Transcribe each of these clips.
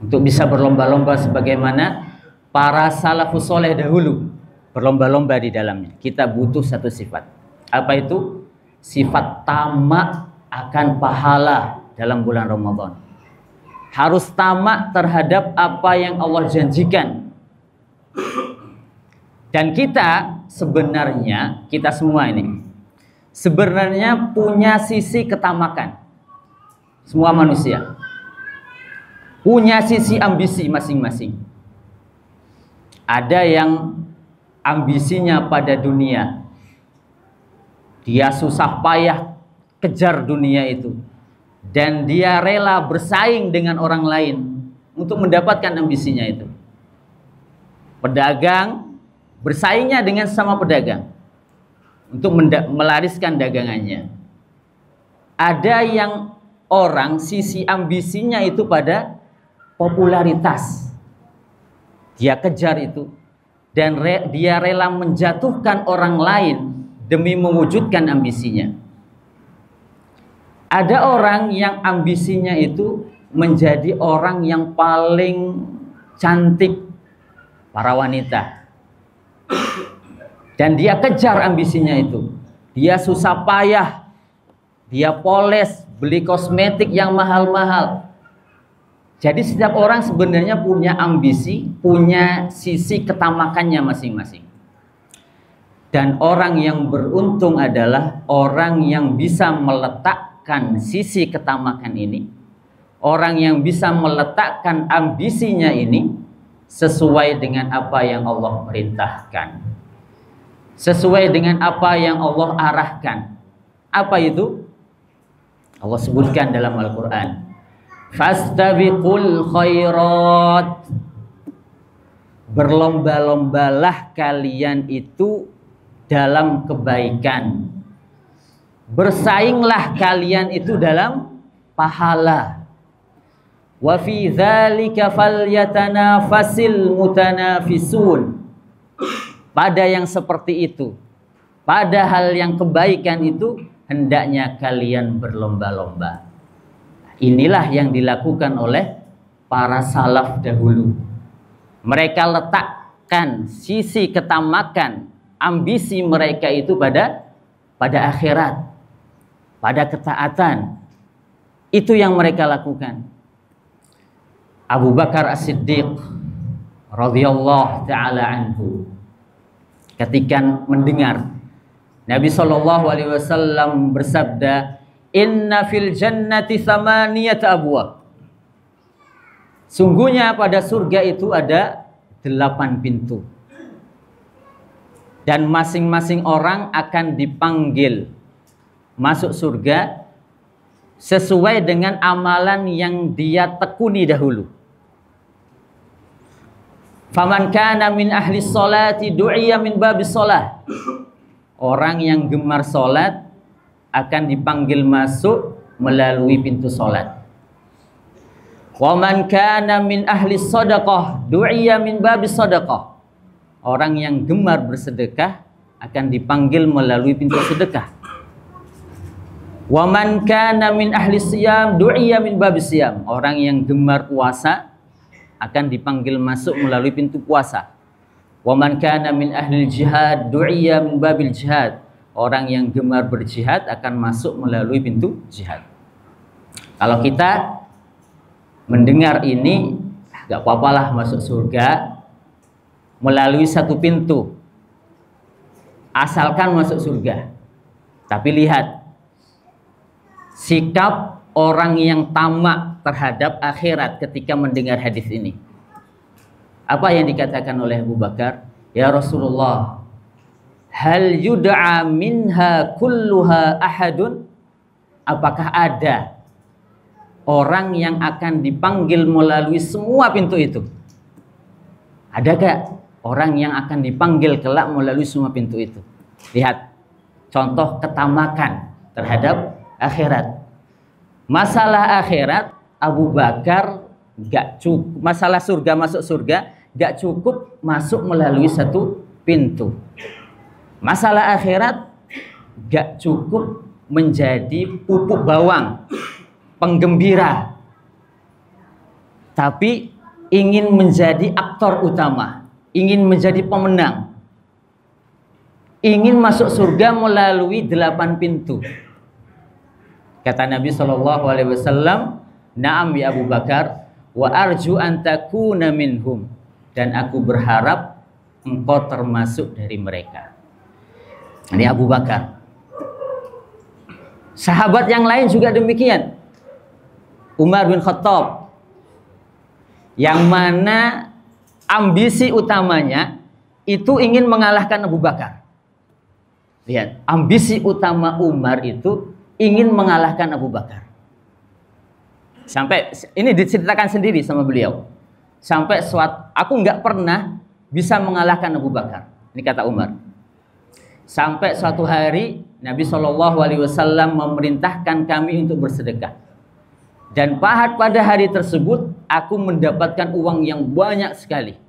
untuk bisa berlomba-lomba sebagaimana para salafus soleh dahulu berlomba-lomba di dalamnya. Kita butuh satu sifat. Apa itu? Sifat tamak akan pahala dalam bulan Ramadan. Harus tamak terhadap apa yang Allah janjikan. Dan kita sebenarnya, kita semua ini sebenarnya punya sisi ketamakan. Semua manusia punya sisi ambisi masing-masing. Ada yang ambisinya pada dunia. Dia susah payah kejar dunia itu. Dan dia rela bersaing dengan orang lain untuk mendapatkan ambisinya itu. Pedagang bersaingnya dengan sama pedagang untuk melariskan dagangannya. Ada yang orang sisi ambisinya itu pada popularitas. Dia kejar itu dan dia rela menjatuhkan orang lain demi mewujudkan ambisinya. Ada orang yang ambisinya itu menjadi orang yang paling cantik para wanita. Dan dia kejar ambisinya itu. Dia susah payah. Dia poles, beli kosmetik yang mahal-mahal. Jadi setiap orang sebenarnya punya ambisi, punya sisi ketamakannya masing-masing. Dan orang yang beruntung adalah orang yang bisa meletakkan sisi ketamakan ini, orang yang bisa meletakkan ambisinya ini sesuai dengan apa yang Allah perintahkan, sesuai dengan apa yang Allah arahkan. Apa itu? Allah sebutkan dalam Al-Quran, fastabiqul khairat, berlomba-lombalah kalian itu dalam kebaikan, bersainglah kalian itu dalam pahala. Wa fi dzalika falyatanafasil mutanafisun. Pada yang seperti itu, pada hal yang kebaikan itu hendaknya kalian berlomba-lomba. Inilah yang dilakukan oleh para salaf dahulu. Mereka letakkan sisi ketamakan, ambisi mereka itu pada akhirat, pada ketaatan. Itu yang mereka lakukan. Abu Bakar As-Siddiq radhiyallahu taala anhu ketika mendengar Nabi sallallahu alaihi wasallam bersabda, "Inna fil jannati thamaniyata abwab." Sungguhnya pada surga itu ada 8 pintu. Dan masing-masing orang akan dipanggil masuk surga sesuai dengan amalan yang dia tekuni dahulu. Faman kana min ahli sholati du'iya min babis sholah. Orang yang gemar sholat akan dipanggil masuk melalui pintu sholat. Waman kana min ahli shadaqah du'iya min babis shadaqah. Orang yang gemar bersedekah akan dipanggil melalui pintu sedekah. Wa man kana min ahli siyam du'iya min babis siyam. Orang yang gemar puasa akan dipanggil masuk melalui pintu puasa. Wa man kana min ahli jihad du'iya min babil jihad. Orang yang gemar berjihad akan masuk melalui pintu jihad. Kalau kita mendengar ini, gak apa-apalah masuk surga melalui satu pintu, asalkan masuk surga. Tapi lihat sikap orang yang tamak terhadap akhirat ketika mendengar hadis ini. Apa yang dikatakan oleh Abu Bakar? Ya Rasulullah, hal yud'a minha kulluha ahadun? Apakah ada orang yang akan dipanggil melalui semua pintu itu? Adakah orang yang akan dipanggil kelak melalui semua pintu itu? Lihat contoh ketamakan terhadap akhirat. Masalah akhirat Abu Bakar gak cukup, masalah surga, masuk surga gak cukup masuk melalui satu pintu. Masalah akhirat gak cukup menjadi pupuk bawang, penggembira, tapi ingin menjadi aktor utama, ingin menjadi pemenang, ingin masuk surga melalui 8 pintu. Kata Nabi SAW, "Na'am ya Abu Bakar, wa arju an takuna minhum." Dan aku berharap engkau termasuk dari mereka. Ini Abu Bakar. Sahabat yang lain juga demikian. Umar bin Khattab, yang mana ambisi utamanya itu ingin mengalahkan Abu Bakar. Lihat, ambisi utama Umar itu ingin mengalahkan Abu Bakar. Sampai ini diceritakan sendiri sama beliau. Sampai aku nggak pernah bisa mengalahkan Abu Bakar. Ini kata Umar. Sampai suatu hari Nabi SAW memerintahkan kami untuk bersedekah. Dan pada hari tersebut aku mendapatkan uang yang banyak sekali.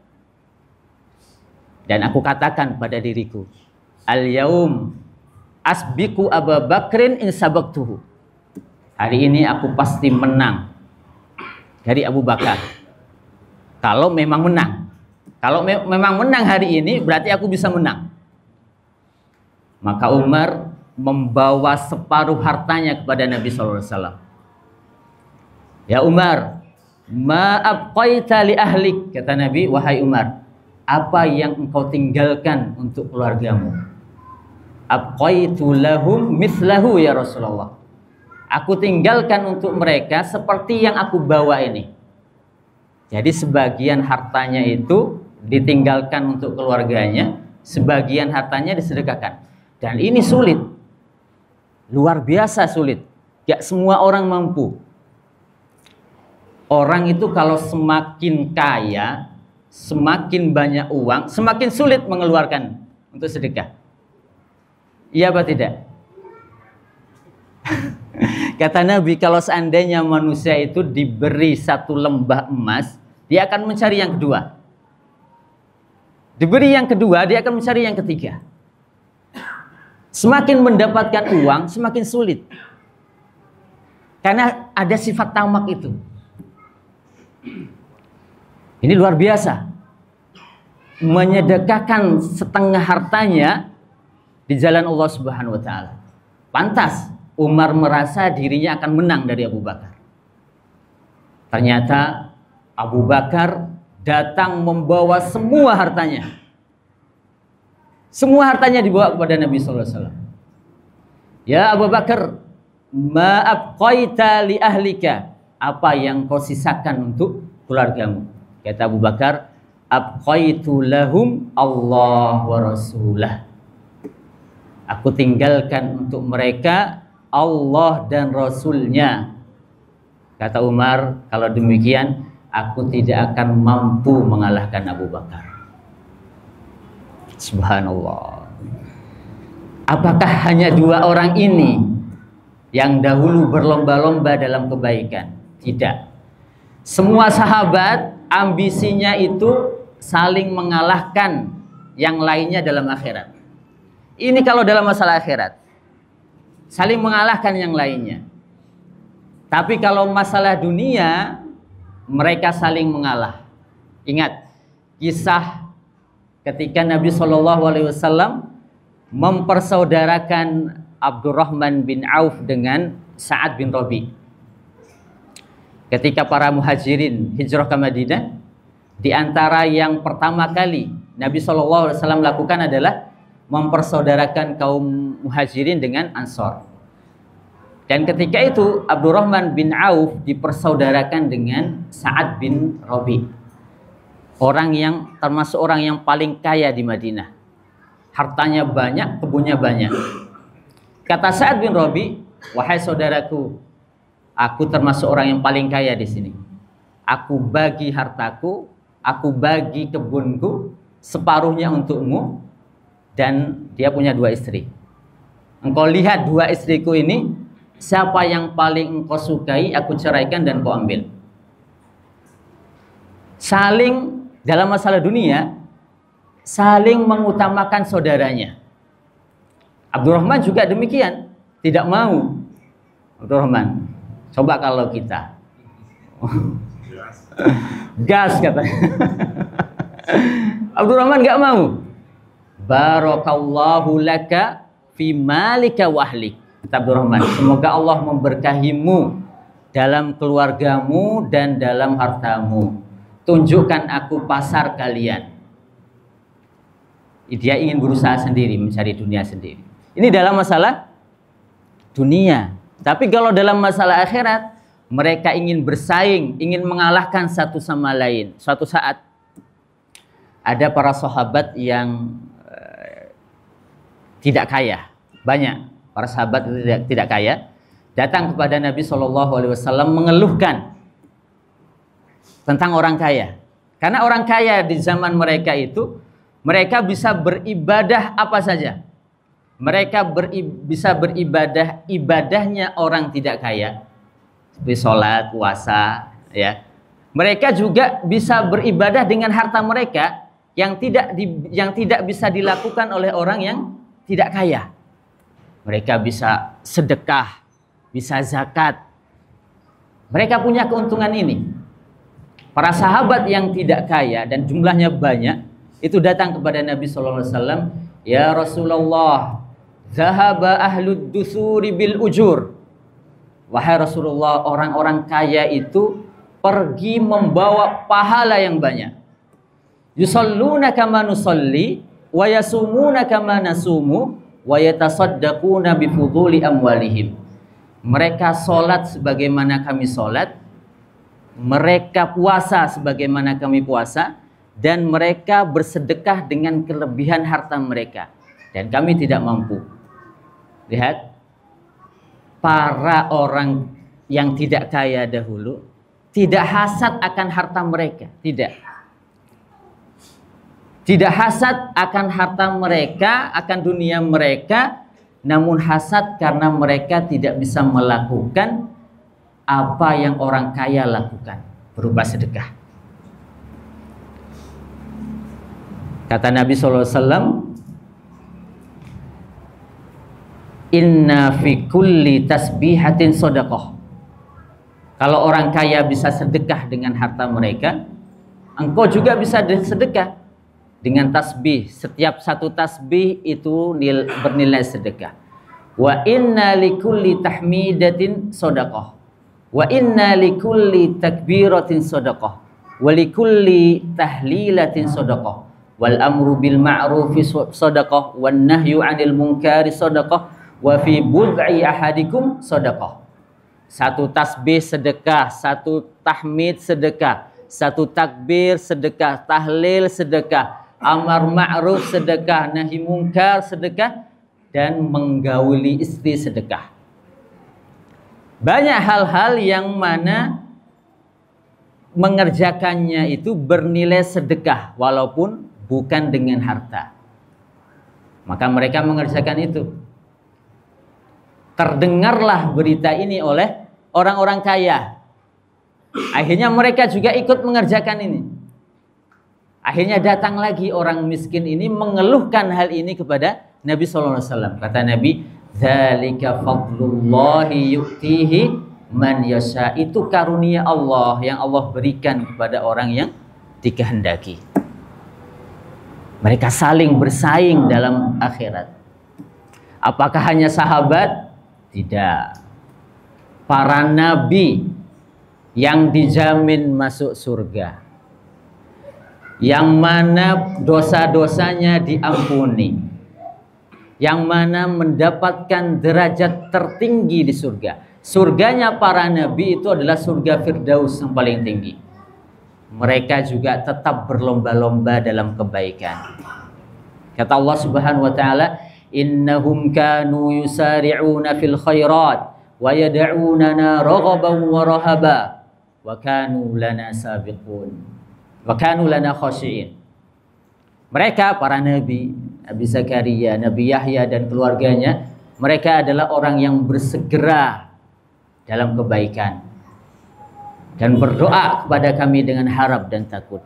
Dan aku katakan pada diriku, "Al-yaum asbiku Abu Bakrin in sabaktuhu." Hari ini aku pasti menang dari Abu Bakar. Kalau memang menang. Kalau memang menang hari ini, berarti aku bisa menang. Maka Umar membawa separuh hartanya kepada Nabi SAW. "Ya Umar, ma'abqaita li ahlik." Kata Nabi, "Wahai Umar, apa yang engkau tinggalkan untuk keluargamu?" "Abqaitu lahum mislahu ya Rasulullah." Aku tinggalkan untuk mereka seperti yang aku bawa ini. Jadi sebagian hartanya itu ditinggalkan untuk keluarganya, sebagian hartanya disedekahkan. Dan ini sulit, luar biasa sulit. Gak semua orang mampu. Orang itu kalau semakin kaya, semakin banyak uang, semakin sulit mengeluarkan untuk sedekah. Iya apa tidak? Kata Nabi, kalau seandainya manusia itu diberi 1 lembah emas, dia akan mencari yang kedua. Diberi yang kedua, dia akan mencari yang ketiga. Semakin mendapatkan uang, semakin sulit. Karena ada sifat tamak itu. Ini luar biasa. Menyedekahkan setengah hartanya di jalan Allah Subhanahu wa taala. Pantas Umar merasa dirinya akan menang dari Abu Bakar. Ternyata Abu Bakar datang membawa semua hartanya. Semua hartanya dibawa kepada Nabi SAW. "Ya Abu Bakar, ma'abqaita li ahlika." Apa yang kau sisakan untuk keluargamu? Kata Abu Bakar, "Abqaitu lahum Allah wa rasulah." Aku tinggalkan untuk mereka Allah dan Rasulnya. Kata Umar, kalau demikian aku tidak akan mampu mengalahkan Abu Bakar. Subhanallah. Apakah hanya 2 orang ini yang dahulu berlomba-lomba dalam kebaikan? Tidak. Semua sahabat ambisinya itu saling mengalahkan yang lainnya dalam akhirat. Ini kalau dalam masalah akhirat, saling mengalahkan yang lainnya. Tapi kalau masalah dunia, mereka saling mengalah. Ingat kisah ketika Nabi SAW mempersaudarakan Abdurrahman bin Auf dengan Sa'ad bin Rabi. Ketika para muhajirin hijrah ke Madinah, di antara yang pertama kali Nabi SAW lakukan adalah mempersaudarakan kaum muhajirin dengan Ansor. Dan ketika itu Abdurrahman bin Auf dipersaudarakan dengan Sa'ad bin Rabi. Orang yang termasuk orang yang paling kaya di Madinah. Hartanya banyak, kebunnya banyak. Kata Sa'ad bin Rabi, "Wahai saudaraku, aku termasuk orang yang paling kaya di sini. Aku bagi hartaku, aku bagi kebunku, separuhnya untukmu." Dan dia punya 2 istri. "Engkau lihat 2 istriku ini, siapa yang paling engkau sukai, aku ceraikan dan kau ambil." Saling dalam masalah dunia, saling mengutamakan saudaranya. Abdurrahman juga demikian, tidak mau. Abdurrahman, coba kalau kita Gas katanya. Abdurrahman nggak mau. Barakallahu laka fi malika wa ahlik. Kata Abdurrahman, semoga Allah memberkahimu dalam keluargamu dan dalam hartamu. Tunjukkan aku pasar kalian. Dia ingin berusaha sendiri, mencari dunia sendiri. Ini dalam masalah dunia. Tapi kalau dalam masalah akhirat, mereka ingin bersaing, ingin mengalahkan satu sama lain. Suatu saat ada para sahabat yang tidak kaya, banyak para sahabat tidak kaya, datang kepada Nabi SAW mengeluhkan tentang orang kaya. Karena orang kaya di zaman mereka itu, mereka bisa beribadah apa saja. Mereka bisa beribadah ibadahnya orang tidak kaya, seperti sholat, puasa, ya. Mereka juga bisa beribadah dengan harta mereka yang tidak bisa dilakukan oleh orang yang tidak kaya. Mereka bisa sedekah, bisa zakat. Mereka punya keuntungan ini. Para sahabat yang tidak kaya dan jumlahnya banyak itu datang kepada Nabi SAW. Ya Rasulullah, zahaba ahlud dusuri bil ujur. Wahai Rasulullah, orang-orang kaya itu pergi membawa pahala yang banyak. Yusalluna kama nusalli wa yasumuna kama nasumu wa yatasaddaquna bi fuduli amwalihim. Mereka sholat sebagaimana kami sholat, mereka puasa sebagaimana kami puasa, dan mereka bersedekah dengan kelebihan harta mereka, dan kami tidak mampu. Lihat, para orang yang tidak kaya dahulu tidak hasad akan harta mereka, tidak hasad akan harta mereka, akan dunia mereka, namun hasad karena mereka tidak bisa melakukan apa yang orang kaya lakukan berupa sedekah. Kata Nabi SAW, inna fi kulli tasbihatin shadaqah. Kalau orang kaya bisa sedekah dengan harta mereka, engkau juga bisa sedekah dengan tasbih. Setiap satu tasbih itu bernilai sedekah. Wa inna likulli tahmidatin shadaqah. Wa inna likulli takbiratin shadaqah. Wa likulli tahlilatin shadaqah. Wal amru bil ma'rufi shadaqah. Wan nahyu 'anil munkari shadaqah. Wa fi bud'i ahadikum shadaqah. Satu tasbih sedekah, satu tahmid sedekah, satu takbir sedekah, tahlil sedekah, amar ma'ruf sedekah, nahi mungkar sedekah, dan menggauli istri sedekah. Banyak hal-hal yang mana mengerjakannya itu bernilai sedekah walaupun bukan dengan harta. Maka mereka mengerjakan itu. Terdengarlah berita ini oleh orang-orang kaya. Akhirnya mereka juga ikut mengerjakan ini. Akhirnya datang lagi orang miskin ini mengeluhkan hal ini kepada Nabi SAW. Kata Nabi, dzalika fadlullahi yu'tihi man yasha. Itu karunia Allah yang Allah berikan kepada orang yang dikehendaki. Mereka saling bersaing dalam akhirat. Apakah hanya sahabat? Tidak. Para nabi yang dijamin masuk surga, yang mana dosa-dosanya diampuni, yang mana mendapatkan derajat tertinggi di surga. Surganya para nabi itu adalah surga Firdaus yang paling tinggi. Mereka juga tetap berlomba-lomba dalam kebaikan. Kata Allah Subhanahu wa taala, innahum kanu yusari'una fil khairat wa yad'unana raghaban wa rahaba wa kanu lana sabiqun wa kanu lana khashi'in. Mereka para nabi, Nabi Zakaria, Nabi Yahya dan keluarganya, mereka adalah orang yang bersegera dalam kebaikan dan berdoa kepada kami dengan harap dan takut,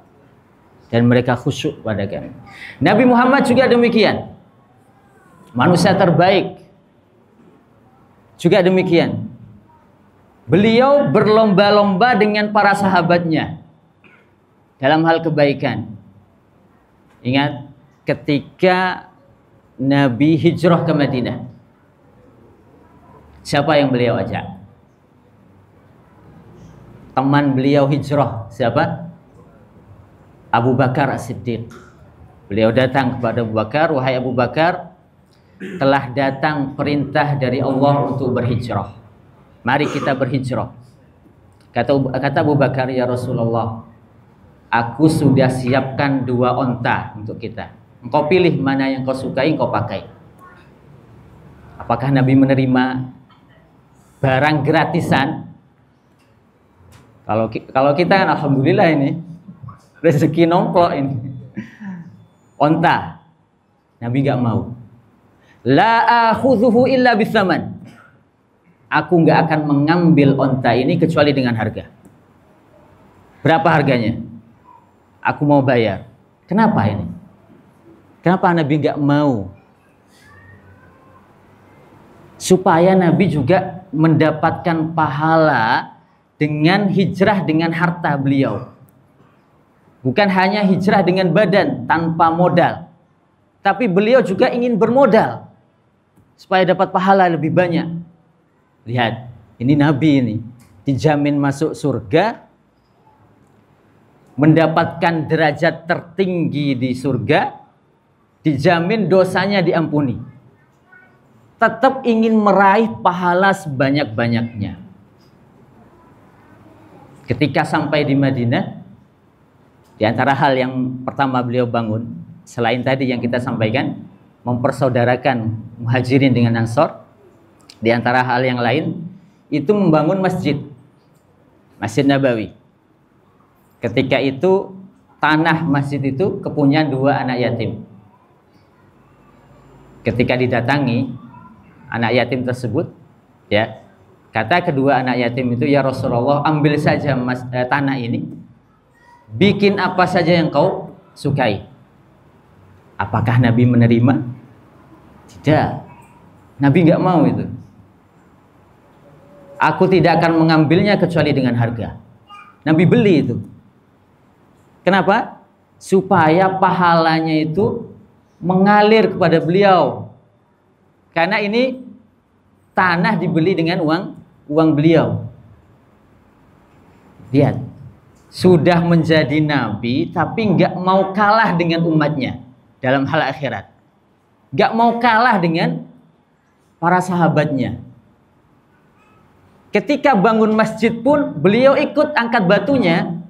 dan mereka khusyuk pada kami. Nabi Muhammad juga demikian. Manusia terbaik juga demikian. Beliau berlomba-lomba dengan para sahabatnya. dalam hal kebaikan. Ingat ketika Nabi hijrah ke Madinah, siapa yang beliau ajak? Teman beliau hijrah siapa? Abu Bakar As-Siddiq. Beliau datang kepada Abu Bakar, wahai Abu Bakar, telah datang perintah dari Allah untuk berhijrah. Mari kita berhijrah. Kata Abu Bakar, ya Rasulullah, aku sudah siapkan 2 onta untuk kita. Engkau pilih mana yang kau sukai, engkau pakai. Apakah Nabi menerima barang gratisan? Kalau kita kan alhamdulillah ini rezeki nomplok ini. Onta. Nabi nggak mau. La akhudhuhu illa bisaman. Aku nggak akan mengambil onta ini kecuali dengan harga. Berapa harganya? Aku mau bayar. Kenapa ini? Kenapa Nabi nggak mau? Supaya Nabi juga mendapatkan pahala dengan hijrah dengan harta beliau. Bukan hanya hijrah dengan badan tanpa modal, tapi beliau juga ingin bermodal supaya dapat pahala lebih banyak. Lihat, ini Nabi ini dijamin masuk surga, mendapatkan derajat tertinggi di surga, dijamin dosanya diampuni. Tetap ingin meraih pahala sebanyak-banyaknya. Ketika sampai di Madinah, di antara hal yang pertama beliau bangun, selain tadi yang kita sampaikan, mempersaudarakan muhajirin dengan ansor, di antara hal yang lain, itu membangun masjid, Masjid Nabawi. Ketika itu, tanah masjid itu kepunyaan 2 anak yatim. Ketika didatangi anak yatim tersebut, ya, kata kedua anak yatim itu, ya Rasulullah, ambil saja tanah ini, bikin apa saja yang kau sukai. Apakah Nabi menerima? Tidak. Nabi nggak mau itu. Aku tidak akan mengambilnya kecuali dengan harga. Nabi beli itu. Kenapa? Supaya pahalanya itu mengalir kepada beliau. Karena ini tanah dibeli dengan uang beliau. Lihat, sudah menjadi nabi tapi nggak mau kalah dengan umatnya dalam hal akhirat. Nggak mau kalah dengan para sahabatnya. Ketika bangun masjid pun beliau ikut angkat batunya,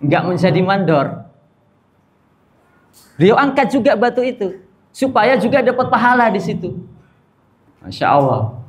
nggak menjadi mandor. Beliau angkat juga batu itu supaya juga dapat pahala di situ. Masya Allah.